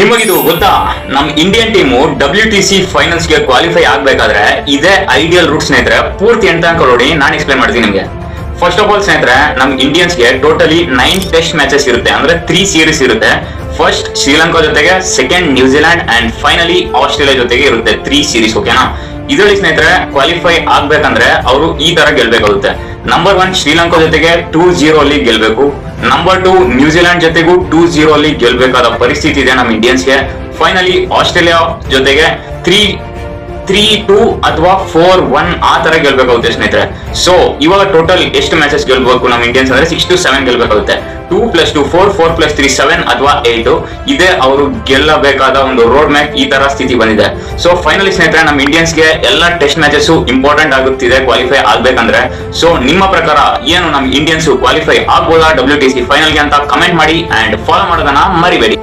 ನಿಮಗಿದು ಗೊತ್ತಾ, ನಮ್ Indian team WTC finals ಗೆ ಕ್ವಾಲಿಫೈ ಆಗ್ಬೇಕಾದ್ರೆ ಇದೇ ಐಡಿಯಲ್ ರೂಟ್ ಸ್ನೇಹಿತರೆ. ಪೂರ್ತಿ ಎಂತ ನೋಡಿ ನಾನು ಎಕ್ಸ್ಪ್ಲೈನ್ ಮಾಡ್ತೀನಿ ನಿಮ್ಗೆ. ಫಸ್ಟ್ ಆಫ್ ಆಲ್ ಸ್ನೇಹಿತರೆ, ನಮ್ ಇಂಡಿಯನ್ಸ್ ಗೆ ಟೋಟಲಿ 9 ಟೆಸ್ಟ್ ಮ್ಯಾಚಸ್ ಇರುತ್ತೆ, ಅಂದ್ರೆ 3 ಸೀರೀಸ್ ಇರುತ್ತೆ. ಫಸ್ಟ್ ಶ್ರೀಲಂಕಾ ಜೊತೆಗೆ, second New Zealand and finally Australia ಜೊತೆಗೆ ಇರುತ್ತೆ 3 ಸೀರೀಸ್. ಓಕೆನಾ? ಇದರಲ್ಲಿ ಸ್ನೇಹಿತರೆ ಕ್ವಾಲಿಫೈ ಆಗ್ಬೇಕಂದ್ರೆ ಅವರು ಈ ತರ ಗೆಲ್ಬೇಕಾಗುತ್ತೆ. ನಂಬರ್ 1 ಶ್ರೀಲಂಕಾ ಜೊತೆಗೆ 2-0 ಅಲ್ಲಿ ಗೆಲ್ಬೇಕು. ನಂಬರ್ 2 ನ್ಯೂಜಿಲೆಂಡ್ ಜೊತೆಗೂ 2-0 ಅಲ್ಲಿ ಗೆಲ್ಬೇಕಾದ ಪರಿಸ್ಥಿತಿ ಇದೆ ನಮ್ಮ ಇಂಡಿಯನ್ಸ್ಗೆ. ಫೈನಲಿ ಆಸ್ಟ್ರೇಲಿಯಾ ಜೊತೆಗೆ 3-2 ಅಥವಾ 4-1 ಆ ತರ ಗೆಲ್ಬೇಕಾಗುತ್ತೆ ಸ್ನೇಹಿತರೆ. ಸೊ ಇವಾಗ ಟೋಟಲ್ ಎಷ್ಟು ಮ್ಯಾಚಸ್ ಗೆಲ್ಬೇಕು ನಮ್ಮ ಇಂಡಿಯನ್ಸ್ ಅಂದ್ರೆ 6-7 ಗೆಲ್ಬೇಕಾಗುತ್ತೆ. 2 + 2 4, 4 + 3 7 ಅಥವಾ 8 ಇದೇ ಅವರು ಗೆಲ್ಲಬೇಕಾದ ಒಂದು ರೋಡ್ ಮ್ಯಾಪ್. ಈ ತರ ಸ್ಥಿತಿ ಬಂದಿದೆ. ಸೊ ಫೈನಲಿ ಸ್ನೇಹಿತರೆ, ನಮ್ಮ ಇಂಡಿಯನ್ಸ್ಗೆ ಎಲ್ಲ ಟೆಸ್ಟ್ ಮ್ಯಾಚಸ್ ಇಂಪಾರ್ಟೆಂಟ್ ಆಗುತ್ತಿದೆ ಕ್ವಾಲಿಫೈ ಆಗ್ಬೇಕಂದ್ರೆ. ಸೊ ನಿಮ್ಮ ಪ್ರಕಾರ ಏನು ನಮ್ಮ ಇಂಡಿಯನ್ಸ್ ಕ್ವಾಲಿಫೈ ಆಗ್ಬೋದಾ WTC ಫೈನಲ್ಗೆ ಅಂತ ಕಮೆಂಟ್ ಮಾಡಿ ಅಂಡ್ ಫಾಲೋ ಮಾಡೋದನ್ನ ಮರಿಬೇಡಿ.